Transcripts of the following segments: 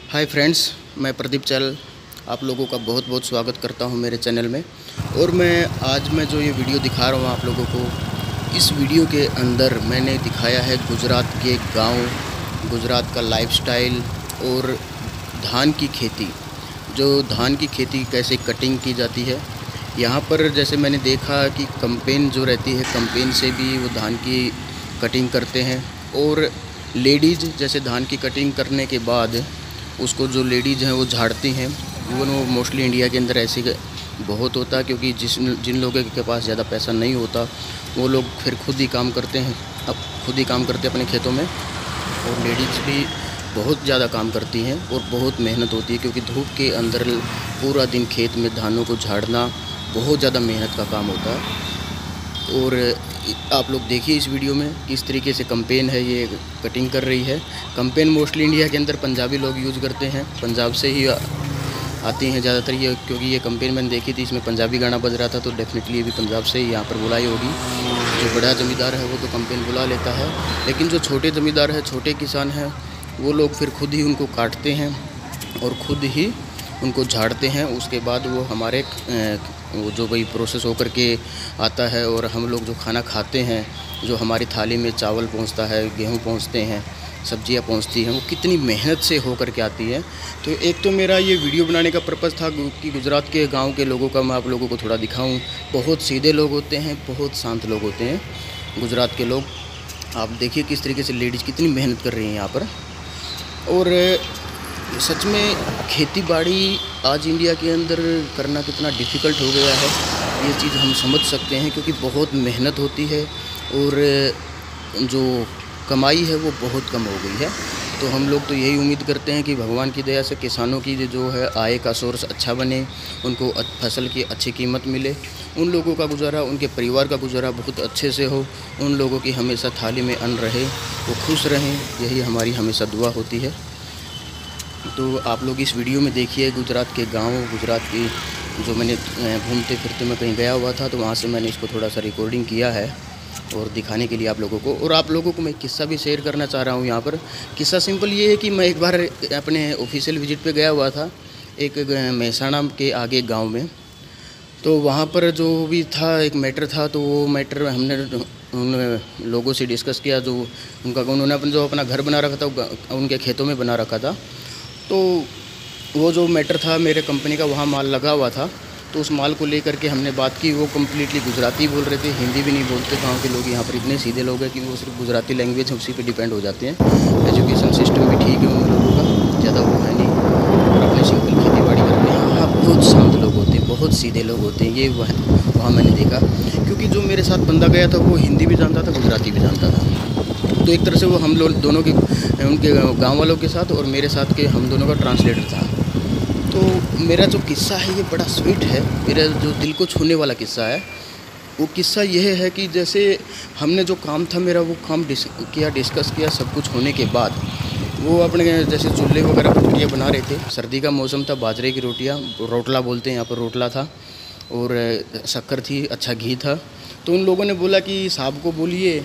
Hi friends, मैं प्रदीप चैल आप लोगों का बहुत बहुत स्वागत करता हूं मेरे चैनल में। और मैं जो ये वीडियो दिखा रहा हूं आप लोगों को, इस वीडियो के अंदर मैंने दिखाया है गुजरात के गांव, गुजरात का लाइफस्टाइल और धान की खेती। जो धान की खेती कैसे कटिंग की जाती है यहाँ पर, जैसे मैंने देखा कि कंपेन जो रहती है, कंपेन से भी वो धान की कटिंग करते हैं। और लेडीज़ जैसे धान की कटिंग करने के बाद उसको जो लेडीज़ हैं वो झाड़ती हैं। वो मोस्टली इंडिया के अंदर ऐसे बहुत होता है, क्योंकि जिन लोगों के पास ज़्यादा पैसा नहीं होता वो लोग फिर खुद ही काम करते हैं, खुद ही काम करते हैं अपने खेतों में। और लेडीज़ भी बहुत ज़्यादा काम करती हैं और बहुत मेहनत होती है, क्योंकि धूप के अंदर पूरा दिन खेत में धानों को झाड़ना बहुत ज़्यादा मेहनत का काम होता है। और आप लोग देखिए इस वीडियो में किस तरीके से कंपेन है ये कटिंग कर रही है। कंपेन मोस्टली इंडिया के अंदर पंजाबी लोग यूज़ करते हैं, पंजाब से ही आती हैं ज़्यादातर ये, क्योंकि ये कंपेन मैंने देखी थी, इसमें पंजाबी गाना बज रहा था, तो डेफिनेटली ये भी पंजाब से ही यहाँ पर बुलाई होगी। जो बड़ा ज़मींदार है वो तो कंपेन बुला लेता है, लेकिन जो छोटे ज़मींदार है, छोटे किसान हैं, वो लोग फिर खुद ही उनको काटते हैं और खुद ही उनको झाड़ते हैं। उसके बाद वो हमारे वो जो भाई प्रोसेस होकर के आता है और हम लोग जो खाना खाते हैं, जो हमारी थाली में चावल पहुंचता है, गेहूं पहुंचते हैं, सब्जियां पहुंचती हैं, वो कितनी मेहनत से होकर के आती है। तो एक तो मेरा ये वीडियो बनाने का पर्पज़ था कि गुजरात के गांव के लोगों का मैं आप लोगों को थोड़ा दिखाऊं। बहुत सीधे लोग होते हैं, बहुत शांत लोग होते हैं गुजरात के लोग। आप देखिए किस तरीके से लेडीज़ कितनी मेहनत कर रही हैं यहाँ पर। और सच में खेती बाड़ी आज इंडिया के अंदर करना कितना डिफ़िकल्ट हो गया है, ये चीज़ हम समझ सकते हैं, क्योंकि बहुत मेहनत होती है और जो कमाई है वो बहुत कम हो गई है। तो हम लोग तो यही उम्मीद करते हैं कि भगवान की दया से किसानों की जो है आय का सोर्स अच्छा बने, उनको फसल की अच्छी कीमत मिले, उन लोगों का गुजारा, उनके परिवार का गुजारा बहुत अच्छे से हो, उन लोगों की हमेशा थाली में अन्न रहे, वो खुश रहें, यही हमारी हमेशा दुआ होती है। तो आप लोग इस वीडियो में देखिए गुजरात के गांव, गुजरात की जो मैंने घूमते फिरते मैं कहीं गया हुआ था, तो वहाँ से मैंने इसको थोड़ा सा रिकॉर्डिंग किया है और दिखाने के लिए आप लोगों को। और आप लोगों को मैं किस्सा भी शेयर करना चाह रहा हूँ यहाँ पर। किस्सा सिंपल ये है कि मैं एक बार अपने ऑफिशियल विजिट पे गया हुआ था एक मेहसाणा के आगे गाँव में। तो वहाँ पर जो भी था एक मैटर था, तो वो मैटर हमने उन लोगों से डिस्कस किया, जो उन्होंने जो अपना घर बना रखा था उनके खेतों में बना रखा था। तो वो जो मैटर था मेरे कंपनी का, वहाँ माल लगा हुआ था, तो उस माल को लेकर के हमने बात की। वो कम्प्लीटली गुजराती बोल रहे थे, हिंदी भी नहीं बोलते। गाँव के लोग यहाँ पर इतने सीधे लोग हैं कि वो सिर्फ गुजराती लैंग्वेज उसी पे डिपेंड हो जाते हैं। एजुकेशन सिस्टम भी ठीक है उन लोगों का, ज़्यादा वो है नहीं, और अपने सिंपल खेती बाड़ी करते हैं। हाँ, बहुत शांत लोग होते हैं, बहुत सीधे लोग होते हैं, ये वहाँ मैंने देखा। क्योंकि जो मेरे साथ बंदा गया था वो हिंदी भी जानता था, गुजराती भी जानता था। तो एक तरह से वो हम लोग दोनों के, उनके गांव वालों के साथ और मेरे साथ के हम दोनों का ट्रांसलेटर था। तो मेरा जो किस्सा है ये बड़ा स्वीट है, मेरा जो दिल को छूने वाला किस्सा है। वो किस्सा यह है कि जैसे हमने जो काम था मेरा, वो काम डिस्कस किया, सब कुछ होने के बाद वो अपने जैसे चूल्हे वगैरह पर रोटियाँ बना रहे थे। सर्दी का मौसम था, बाजरे की रोटियाँ, रोटला बोलते हैं यहाँ पर, रोटला था और शक्कर थी, अच्छा घी था। तो उन लोगों ने बोला कि साहब को बोलिए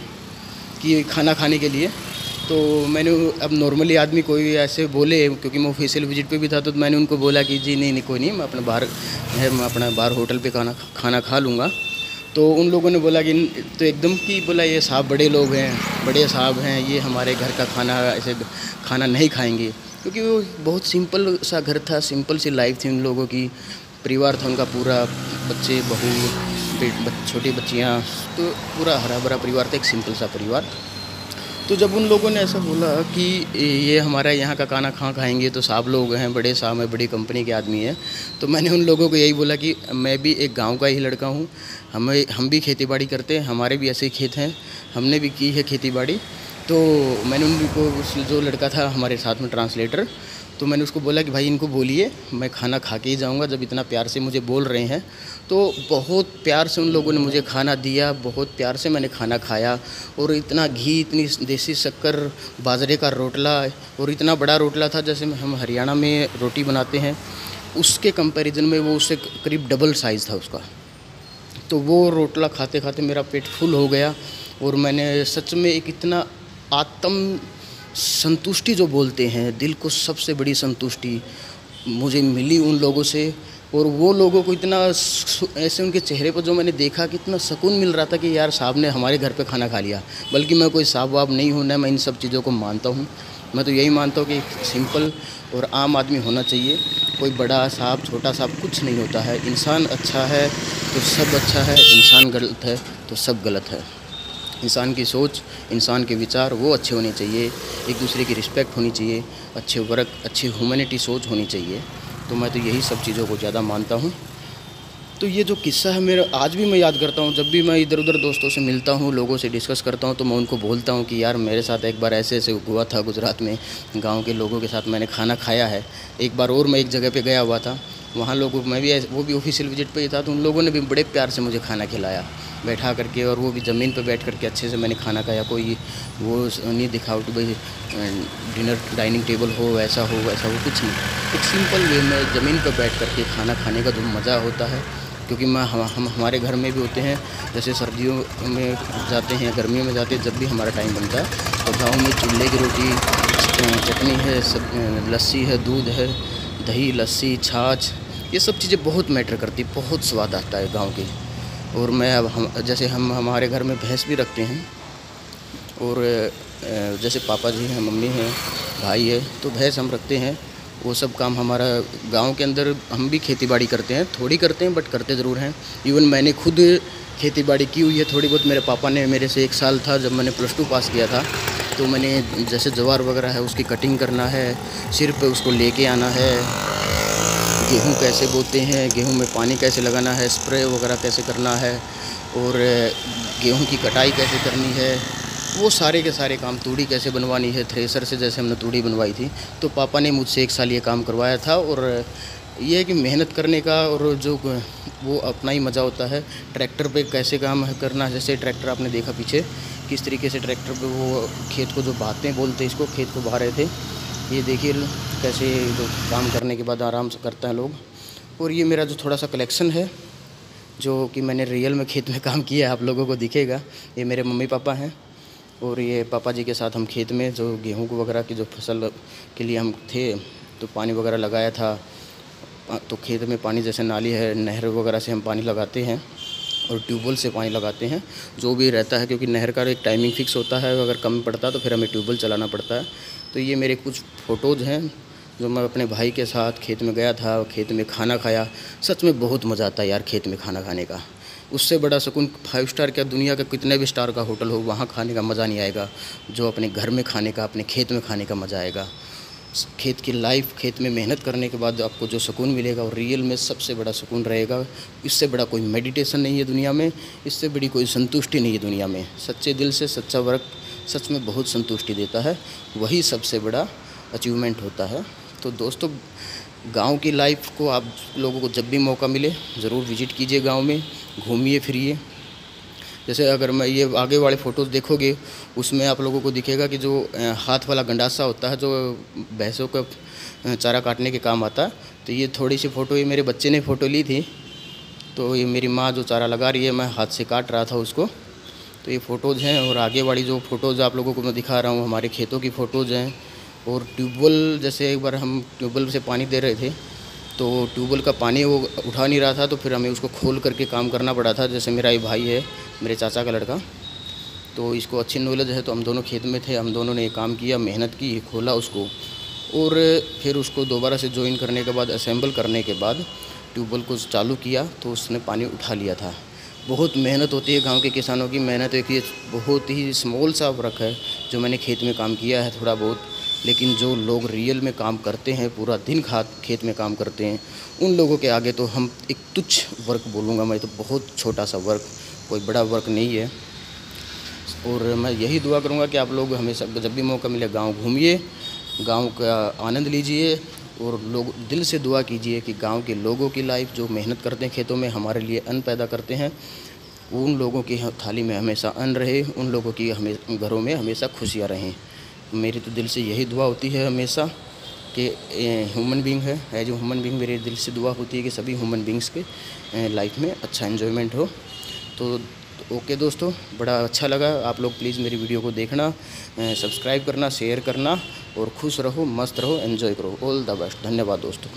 कि खाना खाने के लिए। तो मैंने, अब नॉर्मली आदमी कोई ऐसे बोले, क्योंकि मैं ऑफिशियल विजिट पे भी था, तो मैंने उनको बोला कि जी नहीं कोई नहीं, मैं अपना बाहर है, मैं अपना बाहर होटल पे खाना खा लूँगा। तो उन लोगों ने बोला कि, तो एकदम की बोला ये साहब बड़े लोग हैं, बड़े साहब हैं, ये हमारे घर का खाना ऐसे खाना नहीं खाएँगे। क्योंकि वो बहुत सिंपल सा घर था, सिंपल सी लाइफ थी उन लोगों की, परिवार था उनका पूरा, बच्चे बहू छोटी बच्चियाँ, तो पूरा हरा भरा परिवार था, एक सिंपल सा परिवार। तो जब उन लोगों ने ऐसा बोला कि ये हमारा यहाँ का खाना कहाँ खाएंगे, तो साहब लोग हैं, बड़े साहब हैं, बड़ी कंपनी के आदमी हैं। तो मैंने उन लोगों को यही बोला कि मैं भी एक गांव का ही लड़का हूँ, हम भी खेती बाड़ी करते हैं, हमारे भी ऐसे खेत हैं, हमने भी की है खेती बाड़ी। तो मैंने उनको, जो लड़का था हमारे साथ में ट्रांसलेटर, तो मैंने उसको बोला कि भाई इनको बोलिए मैं खाना खा के ही जाऊँगा, जब इतना प्यार से मुझे बोल रहे हैं। तो बहुत प्यार से उन लोगों ने मुझे खाना दिया, बहुत प्यार से मैंने खाना खाया। और इतना घी, इतनी देसी शक्कर, बाजरे का रोटला, और इतना बड़ा रोटला था जैसे हम हरियाणा में रोटी बनाते हैं, उसके कंपैरिजन में वो उससे करीब डबल साइज़ था उसका। तो वो रोटला खाते खाते मेरा पेट फुल हो गया और मैंने सच में एक इतना आत्म संतुष्टि जो बोलते हैं, दिल को सबसे बड़ी संतुष्टि मुझे मिली उन लोगों से। और वो लोगों को इतना ऐसे उनके चेहरे पर जो मैंने देखा कि इतना सुकून मिल रहा था कि यार साहब ने हमारे घर पे खाना खा लिया। बल्कि मैं कोई साहब वाब नहीं हूँ, ना मैं इन सब चीज़ों को मानता हूँ। मैं तो यही मानता हूँ कि सिंपल और आम आदमी होना चाहिए। कोई बड़ा साहब छोटा साहब कुछ नहीं होता है। इंसान अच्छा है तो सब अच्छा है, इंसान गलत है तो सब गलत है। इंसान की सोच, इंसान के विचार वो अच्छे होने चाहिए, एक दूसरे की रिस्पेक्ट होनी चाहिए, अच्छे वर्क, अच्छी ह्यूमैनिटी सोच होनी चाहिए। तो मैं तो यही सब चीज़ों को ज़्यादा मानता हूँ। तो ये जो किस्सा है मेरा, आज भी मैं याद करता हूँ। जब भी मैं इधर उधर दोस्तों से मिलता हूँ, लोगों से डिस्कस करता हूँ, तो मैं उनको बोलता हूँ कि यार मेरे साथ एक बार ऐसे ऐसे हुआ था गुजरात में, गांव के लोगों के साथ मैंने खाना खाया है। एक बार और मैं एक जगह पे गया हुआ था, वहाँ लोगों, मैं भी वो भी ऑफिशियल विजिट पे ही था, तो उन लोगों ने भी बड़े प्यार से मुझे खाना खिलाया बैठा करके, और वो भी ज़मीन पे बैठ करके अच्छे से मैंने खाना खाया। कोई वो नहीं दिखाओ कि भाई डिनर डाइनिंग टेबल हो, ऐसा हो वैसा हो, कुछ नहीं। एक सिंपल वे में ज़मीन पर बैठ करके खाना खाने का जो मज़ा होता है, क्योंकि हम हमारे घर में भी होते हैं, जैसे सर्दियों में जाते हैं, गर्मियों में जाते हैं, जब भी हमारा टाइम बनता है तो गाँव में चूल्हे की रोटी, चटनी है, सब लस्सी है, दूध है, दही, लस्सी, छाछ, ये सब चीज़ें बहुत मैटर करती, बहुत स्वाद आता है गाँव के। और मैं अब जैसे हम हमारे घर में भैंस भी रखते हैं, और जैसे पापा जी हैं, मम्मी हैं, भाई है, तो भैंस हम रखते हैं। वो सब काम हमारा गांव के अंदर, हम भी खेती बाड़ी करते हैं, थोड़ी करते हैं बट करते ज़रूर हैं। इवन मैंने खुद खेती बाड़ी की हुई है थोड़ी बहुत। मेरे पापा ने मेरे से 1 साल था जब मैंने +2 पास किया था, तो मैंने जैसे ज्वार वगैरह है उसकी कटिंग करना है, सिर पे उसको लेके आना है, गेहूँ कैसे बोते हैं, गेहूँ में पानी कैसे लगाना है, स्प्रे वगैरह कैसे करना है, और गेहूँ की कटाई कैसे करनी है, वो सारे के सारे काम, तूड़ी कैसे बनवानी है थ्रेसर से, जैसे हमने तूड़ी बनवाई थी, तो पापा ने मुझसे 1 साल ये काम करवाया था। और ये है कि मेहनत करने का, और जो वो अपना ही मज़ा होता है। ट्रैक्टर पे कैसे काम करना, जैसे ट्रैक्टर आपने देखा पीछे किस तरीके से ट्रैक्टर पे वो खेत को जो बातें बोलते हैं, इसको खेत को बहा रहे थे, ये देखिए कैसे जो काम करने के बाद आराम से करते हैं लोग। और ये मेरा जो थोड़ा सा कलेक्शन है, जो कि मैंने रियल में खेत में काम किया है, आप लोगों को दिखेगा। ये मेरे मम्मी पापा हैं, और ये पापा जी के साथ हम खेत में जो गेहूं को वगैरह की जो फसल के लिए हम थे, तो पानी वगैरह लगाया था। तो खेत में पानी, जैसे नाली है, नहर वगैरह से हम पानी लगाते हैं, और ट्यूबवेल से पानी लगाते हैं, जो भी रहता है, क्योंकि नहर का एक टाइमिंग फ़िक्स होता है, अगर कम पड़ता है तो फिर हमें ट्यूबवेल चलाना पड़ता है। तो ये मेरे कुछ फ़ोटोज़ हैं जो मैं अपने भाई के साथ खेत में गया था, खेत में खाना खाया। सच में बहुत मज़ा आता है यार खेत में खाना खाने का। उससे बड़ा सुकून 5 स्टार क्या, दुनिया का कितने भी स्टार का होटल हो, वहाँ खाने का मज़ा नहीं आएगा जो अपने घर में खाने का, अपने खेत में खाने का मज़ा आएगा। खेत की लाइफ, खेत में मेहनत करने के बाद आपको जो सुकून मिलेगा, और रियल में सबसे बड़ा सुकून रहेगा। इससे बड़ा कोई मेडिटेशन नहीं है दुनिया में, इससे बड़ी कोई संतुष्टि नहीं है दुनिया में। सच्चे दिल से सच्चा वर्क सच में बहुत संतुष्टि देता है, वही सबसे बड़ा अचीवमेंट होता है। तो दोस्तों, गांव की लाइफ को आप लोगों को जब भी मौका मिले ज़रूर विज़िट कीजिए, गांव में घूमिए फिरिए। जैसे अगर मैं ये आगे वाले फ़ोटोज़ देखोगे, उसमें आप लोगों को दिखेगा कि जो हाथ वाला गंडासा होता है, जो भैंसों का चारा काटने के काम आता है, तो ये थोड़ी सी फ़ोटो ये मेरे बच्चे ने फ़ोटो ली थी। तो ये मेरी माँ जो चारा लगा रही है, मैं हाथ से काट रहा था उसको। तो ये फ़ोटोज़ हैं, और आगे वाली जो फ़ोटोज़ आप लोगों को मैं दिखा रहा हूँ, हमारे खेतों की फ़ोटोज़ हैं। और ट्यूबवेल, जैसे एक बार हम ट्यूबवेल से पानी दे रहे थे, तो ट्यूबवेल का पानी वो उठा नहीं रहा था, तो फिर हमें उसको खोल करके काम करना पड़ा था। जैसे मेरा ये भाई है, मेरे चाचा का लड़का, तो इसको अच्छी नॉलेज है, तो हम दोनों खेत में थे, हम दोनों ने ये काम किया, मेहनत की, खोला उसको, और फिर उसको दोबारा से जॉइन करने के बाद, असेंबल करने के बाद ट्यूबवेल को चालू किया, तो उसने पानी उठा लिया था। बहुत मेहनत होती है गांव के किसानों की। मेहनत एक ये बहुत ही स्मॉल सा वर्क है जो मैंने खेत में काम किया है थोड़ा बहुत, लेकिन जो लोग रियल में काम करते हैं, पूरा दिन खेत में काम करते हैं, उन लोगों के आगे तो हम एक तुच्छ वर्क बोलूँगा मैं, तो बहुत छोटा सा वर्क, कोई बड़ा वर्क नहीं है। और मैं यही दुआ करूँगा कि आप लोग हमेशा जब भी मौका मिले गांव घूमिए, गांव का आनंद लीजिए, और लोग दिल से दुआ कीजिए कि गांव के लोगों की लाइफ, जो मेहनत करते हैं खेतों में, हमारे लिए अन्न पैदा करते हैं, उन लोगों की थाली में हमेशा अन्न रहे, उन लोगों की घरों में हमेशा खुशियाँ रहें। मेरी तो दिल से यही दुआ होती है हमेशा कि ह्यूमन बीइंग है, एज ए ह्यूमन बीइंग मेरे दिल से दुआ होती है कि सभी ह्यूमन बीइंग्स के लाइफ में अच्छा एन्जॉयमेंट हो। तो ओके दोस्तों, बड़ा अच्छा लगा। आप लोग प्लीज़ मेरी वीडियो को देखना, सब्सक्राइब करना, शेयर करना और खुश रहो, मस्त रहो, एंजॉय करो। All the best. धन्यवाद दोस्तों।